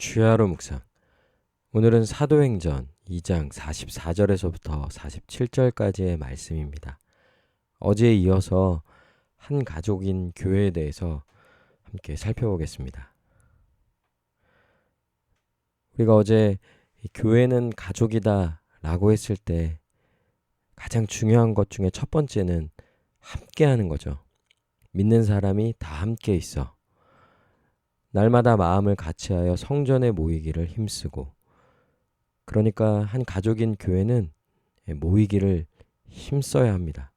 주야로 묵상. 오늘은 사도행전 2장 44절에서부터 47절까지의 말씀입니다. 어제에 이어서 한 가족인 교회에 대해서 함께 살펴보겠습니다. 우리가 어제 교회는 가족이다 라고 했을 때 가장 중요한 것 중에 첫 번째는 함께 하는 거죠. 믿는 사람이 다 함께 있어. 날마다 마음을 같이하여 성전에 모이기를 힘쓰고, 그러니까 한 가족인 교회는 모이기를 힘써야 합니다.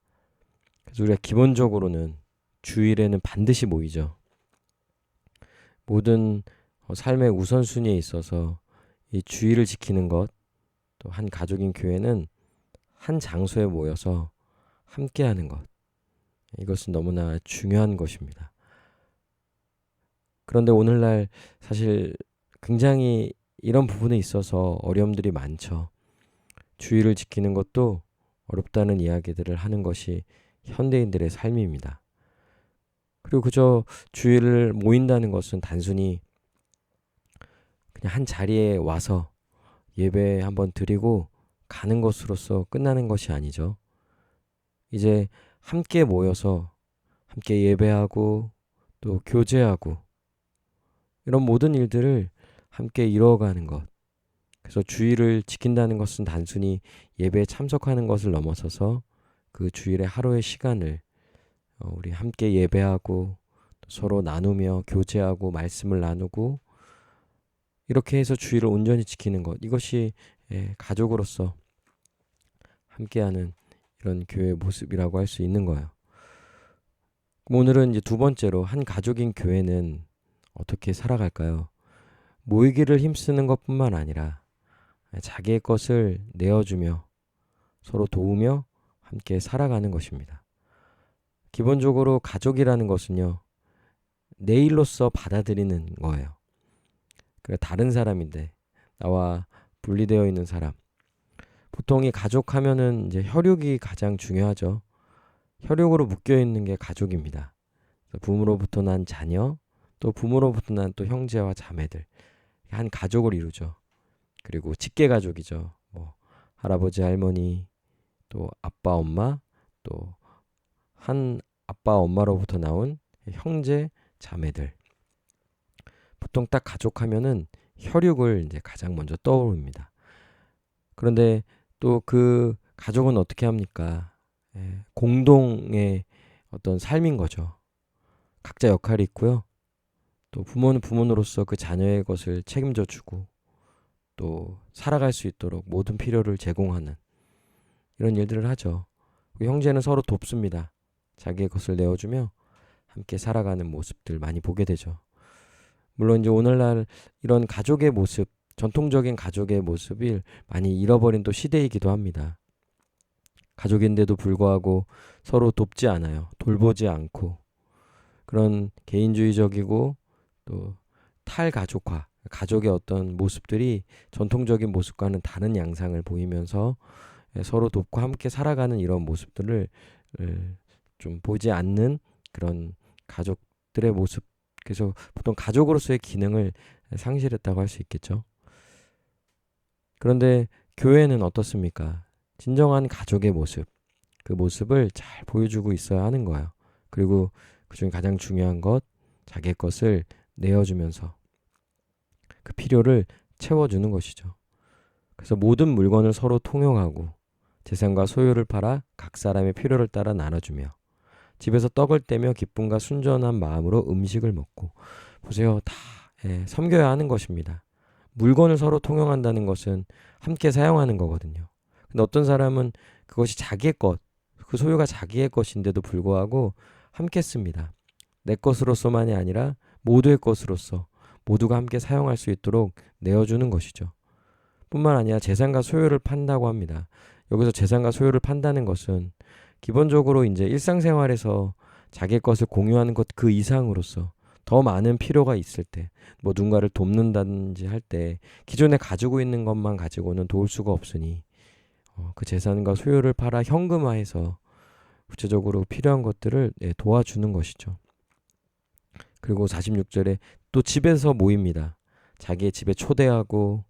그래서 우리가 기본적으로는 주일에는 반드시 모이죠. 모든 삶의 우선순위에 있어서 이 주일을 지키는 것, 또 한 가족인 교회는 한 장소에 모여서 함께하는 것, 이것은 너무나 중요한 것입니다. 그런데 오늘날 사실 굉장히 이런 부분에 있어서 어려움들이 많죠. 주의를 지키는 것도 어렵다는 이야기들을 하는 것이 현대인들의 삶입니다. 그리고 그저 주의를 모인다는 것은 단순히 그냥 한 자리에 와서 예배 한번 드리고 가는 것으로서 끝나는 것이 아니죠. 이제 함께 모여서 함께 예배하고 또 교제하고 이런 모든 일들을 함께 이루어가는 것. 그래서 주일을 지킨다는 것은 단순히 예배에 참석하는 것을 넘어서서 그 주일의 하루의 시간을 우리 함께 예배하고 서로 나누며 교제하고 말씀을 나누고 이렇게 해서 주일을 온전히 지키는 것. 이것이 가족으로서 함께하는 이런 교회의 모습이라고 할 수 있는 거예요. 오늘은 이제 두 번째로 한 가족인 교회는 어떻게 살아갈까요? 모이기를 힘쓰는 것뿐만 아니라 자기의 것을 내어주며 서로 도우며 함께 살아가는 것입니다. 기본적으로 가족이라는 것은요, 내 일로서 받아들이는 거예요. 그러니까 다른 사람인데 나와 분리되어 있는 사람. 보통 이 가족 하면은 이제 혈육이 가장 중요하죠. 혈육으로 묶여 있는 게 가족입니다. 부모로부터 난 자녀, 또 부모로부터 난 또 형제와 자매들, 한 가족을 이루죠. 그리고 직계 가족이죠. 뭐 할아버지, 할머니, 또 아빠, 엄마, 또 한 아빠, 엄마로부터 나온 형제, 자매들. 보통 딱 가족하면은 혈육을 이제 가장 먼저 떠오릅니다. 그런데 또 그 가족은 어떻게 합니까? 공동의 어떤 삶인 거죠. 각자 역할이 있고요. 또 부모는 부모로서 그 자녀의 것을 책임져 주고 또 살아갈 수 있도록 모든 필요를 제공하는 이런 일들을 하죠. 형제는 서로 돕습니다. 자기의 것을 내어주며 함께 살아가는 모습들 많이 보게 되죠. 물론 이제 오늘날 이런 가족의 모습, 전통적인 가족의 모습을 많이 잃어버린 또 시대이기도 합니다. 가족인데도 불구하고 서로 돕지 않아요. 돌보지 않고 그런 개인주의적이고 또 탈가족화, 가족의 어떤 모습들이 전통적인 모습과는 다른 양상을 보이면서 서로 돕고 함께 살아가는 이런 모습들을 좀 보지 않는 그런 가족들의 모습. 그래서 보통 가족으로서의 기능을 상실했다고 할 수 있겠죠. 그런데 교회는 어떻습니까? 진정한 가족의 모습, 그 모습을 잘 보여주고 있어야 하는 거예요. 그리고 그중에 가장 중요한 것, 자기의 것을 내어주면서 그 필요를 채워주는 것이죠. 그래서 모든 물건을 서로 통용하고 재산과 소유를 팔아 각 사람의 필요를 따라 나눠주며 집에서 떡을 떼며 기쁨과 순전한 마음으로 음식을 먹고, 보세요. 다 섬겨야 하는 것입니다. 물건을 서로 통용한다는 것은 함께 사용하는 거거든요. 근데 어떤 사람은 그것이 자기의 것, 그 소유가 자기의 것인데도 불구하고 함께 씁니다. 내 것으로서만이 아니라 모두의 것으로서 모두가 함께 사용할 수 있도록 내어주는 것이죠. 뿐만 아니라 재산과 소유를 판다고 합니다. 여기서 재산과 소유를 판다는 것은 기본적으로 이제 일상생활에서 자기의 것을 공유하는 것 그 이상으로서 더 많은 필요가 있을 때, 뭐 누군가를 돕는다든지 할 때 기존에 가지고 있는 것만 가지고는 도울 수가 없으니 그 재산과 소유를 팔아 현금화해서 구체적으로 필요한 것들을 도와주는 것이죠. 그리고 46절에 또 집에서 모입니다. 자기의 집에 초대하고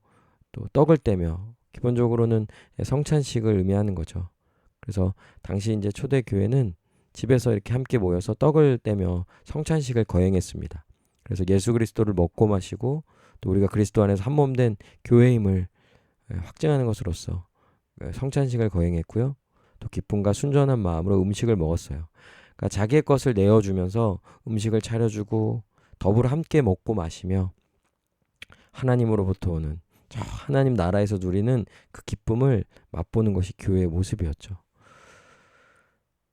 또 떡을 떼며 기본적으로는 성찬식을 의미하는 거죠. 그래서 당시 이제 초대 교회는 집에서 이렇게 함께 모여서 떡을 떼며 성찬식을 거행했습니다. 그래서 예수 그리스도를 먹고 마시고 또 우리가 그리스도 안에서 한 몸 된 교회임을 확증하는 것으로서 성찬식을 거행했고요. 또 기쁨과 순전한 마음으로 음식을 먹었어요. 그러니까 자기의 것을 내어주면서 음식을 차려주고 더불어 함께 먹고 마시며 하나님으로부터 오는 저 하나님 나라에서 누리는 그 기쁨을 맛보는 것이 교회의 모습이었죠.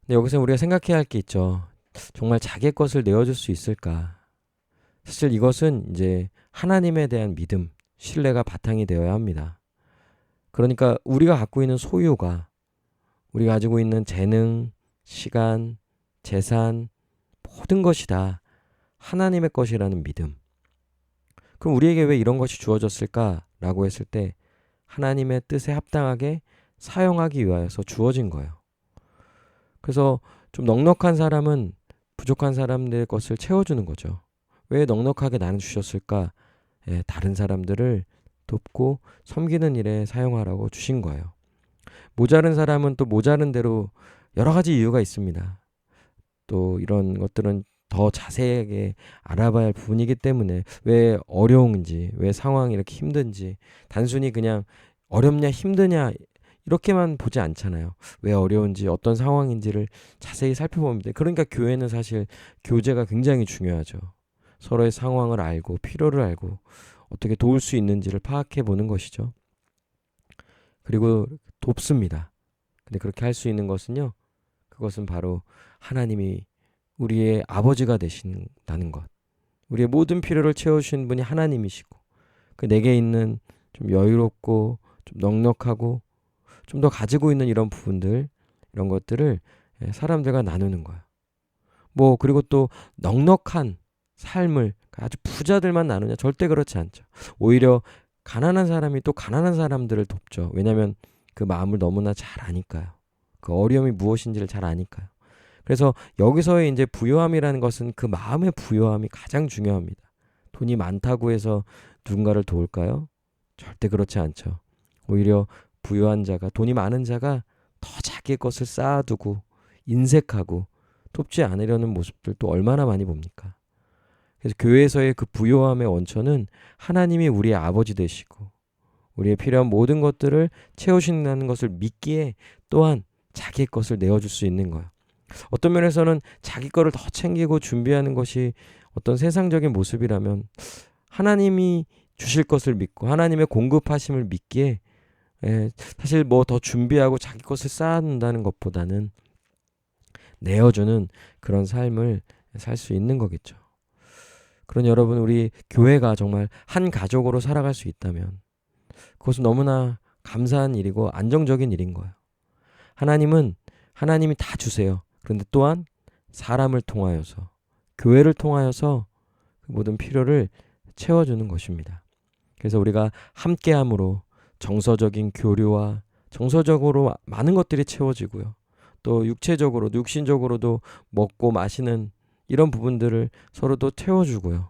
근데 여기서 우리가 생각해야 할 게 있죠. 정말 자기의 것을 내어줄 수 있을까? 사실 이것은 이제 하나님에 대한 믿음, 신뢰가 바탕이 되어야 합니다. 그러니까 우리가 갖고 있는 소유가 우리가 가지고 있는 재능, 시간, 재산, 모든 것이 다 하나님의 것이라는 믿음. 그럼 우리에게 왜 이런 것이 주어졌을까라고 했을 때 하나님의 뜻에 합당하게 사용하기 위하여서 주어진 거예요. 그래서 좀 넉넉한 사람은 부족한 사람들의 것을 채워주는 거죠. 왜 넉넉하게 나는 주셨을까? 다른 사람들을 돕고 섬기는 일에 사용하라고 주신 거예요. 모자른 사람은 또 모자른 대로 여러 가지 이유가 있습니다. 또 이런 것들은 더 자세하게 알아봐야 할 부분이기 때문에 왜 어려운지, 왜 상황이 이렇게 힘든지 단순히 그냥 어렵냐 힘드냐 이렇게만 보지 않잖아요. 왜 어려운지 어떤 상황인지를 자세히 살펴봅니다. 그러니까 교회는 사실 교제가 굉장히 중요하죠. 서로의 상황을 알고 필요를 알고 어떻게 도울 수 있는지를 파악해 보는 것이죠. 그리고 돕습니다. 근데 그렇게 할 수 있는 것은요. 그것은 바로 하나님이 우리의 아버지가 되신다는 것. 우리의 모든 필요를 채우신 분이 하나님이시고 그 내게 있는 좀 여유롭고 좀 넉넉하고 좀 더 가지고 있는 이런 부분들 이런 것들을 사람들과 나누는 거예요. 뭐 그리고 또 넉넉한 삶을 아주 부자들만 나누냐? 절대 그렇지 않죠. 오히려 가난한 사람이 또 가난한 사람들을 돕죠. 왜냐하면 그 마음을 너무나 잘 아니까요. 그 어려움이 무엇인지를 잘 아니까요. 그래서 여기서의 이제 부요함이라는 것은 그 마음의 부요함이 가장 중요합니다. 돈이 많다고 해서 누군가를 도울까요? 절대 그렇지 않죠. 오히려 부유한 자가 돈이 많은 자가 더 자기의 것을 쌓아두고 인색하고 돕지 않으려는 모습들 또 얼마나 많이 봅니까? 그래서 교회에서의 그 부요함의 원천은 하나님이 우리의 아버지 되시고 우리의 필요한 모든 것들을 채우신다는 것을 믿기에 또한 자기의 것을 내어줄 수 있는 거예요. 어떤 면에서는 자기 거를 더 챙기고 준비하는 것이 어떤 세상적인 모습이라면 하나님이 주실 것을 믿고 하나님의 공급하심을 믿기에 사실 뭐 더 준비하고 자기 것을 쌓아놓는다는 것보다는 내어주는 그런 삶을 살 수 있는 거겠죠. 그런 여러분 우리 교회가 정말 한 가족으로 살아갈 수 있다면 그것은 너무나 감사한 일이고 안정적인 일인 거예요. 하나님이 다 주세요. 그런데 또한 사람을 통하여서 교회를 통하여서 그 모든 필요를 채워주는 것입니다. 그래서 우리가 함께함으로 정서적인 교류와 정서적으로 많은 것들이 채워지고요. 또 육체적으로도 육신적으로도 먹고 마시는 이런 부분들을 서로도 채워주고요.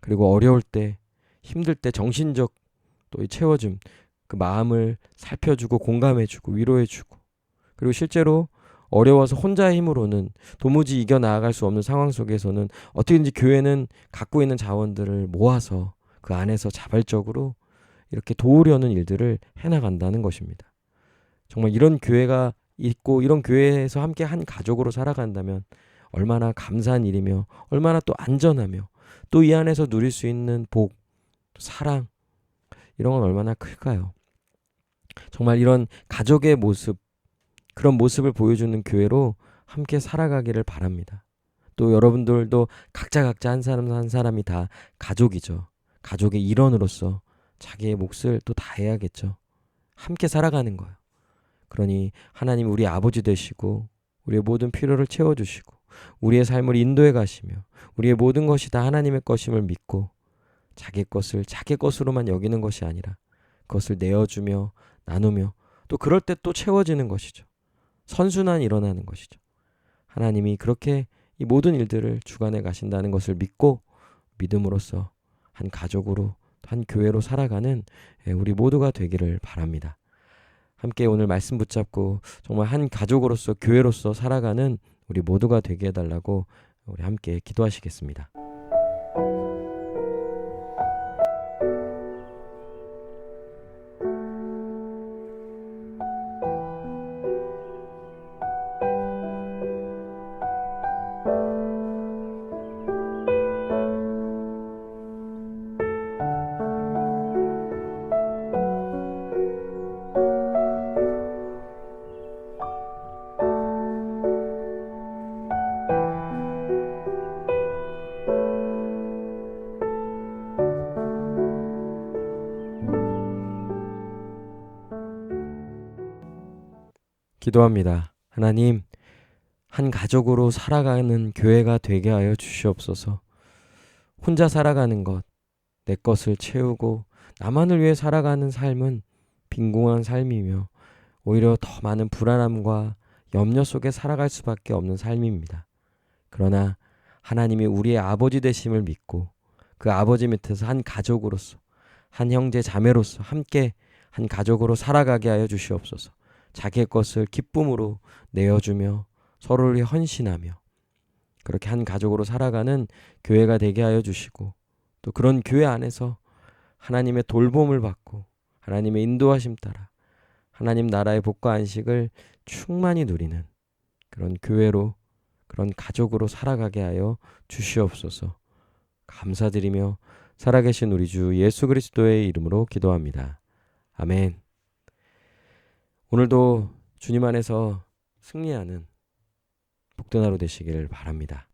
그리고 어려울 때 힘들 때 정신적 또 이 채워줌 그 마음을 살펴주고 공감해주고 위로해주고 그리고 실제로 어려워서 혼자의 힘으로는 도무지 이겨나갈 수 없는 상황 속에서는 어떻게든지 교회는 갖고 있는 자원들을 모아서 그 안에서 자발적으로 이렇게 도우려는 일들을 해나간다는 것입니다. 정말 이런 교회가 있고 이런 교회에서 함께 한 가족으로 살아간다면 얼마나 감사한 일이며 얼마나 또 안전하며 또 이 안에서 누릴 수 있는 복, 사랑 이런 건 얼마나 클까요? 정말 이런 가족의 모습 그런 모습을 보여주는 교회로 함께 살아가기를 바랍니다. 또 여러분들도 각자 한 사람 한 사람이 다 가족이죠. 가족의 일원으로서 자기의 몫을 또 다해야겠죠. 함께 살아가는 거예요. 그러니 하나님 우리 아버지 되시고 우리의 모든 필요를 채워주시고 우리의 삶을 인도해 가시며 우리의 모든 것이 다 하나님의 것임을 믿고 자기 것을 자기 것으로만 여기는 것이 아니라 그것을 내어주며 나누며 또 그럴 때 또 채워지는 것이죠. 선순환이 일어나는 것이죠. 하나님이 그렇게 이 모든 일들을 주관해 가신다는 것을 믿고 믿음으로써 한 가족으로 한 교회로 살아가는 우리 모두가 되기를 바랍니다. 함께 오늘 말씀 붙잡고 정말 한 가족으로서 교회로서 살아가는 우리 모두가 되게 해달라고 우리 함께 기도하시겠습니다. 기도합니다. 하나님, 한 가족으로 살아가는 교회가 되게 하여 주시옵소서. 혼자 살아가는 것, 내 것을 채우고 나만을 위해 살아가는 삶은 빈궁한 삶이며 오히려 더 많은 불안함과 염려 속에 살아갈 수밖에 없는 삶입니다. 그러나 하나님이 우리의 아버지 되심을 믿고 그 아버지 밑에서 한 가족으로서, 한 형제 자매로서 함께 한 가족으로 살아가게 하여 주시옵소서. 자기의 것을 기쁨으로 내어주며 서로를 위해 헌신하며 그렇게 한 가족으로 살아가는 교회가 되게 하여 주시고, 또 그런 교회 안에서 하나님의 돌봄을 받고 하나님의 인도하심 따라 하나님 나라의 복과 안식을 충만히 누리는 그런 교회로, 그런 가족으로 살아가게 하여 주시옵소서. 감사드리며 살아계신 우리 주 예수 그리스도의 이름으로 기도합니다. 아멘. 오늘도 주님 안에서 승리하는 복된 하루 되시기를 바랍니다.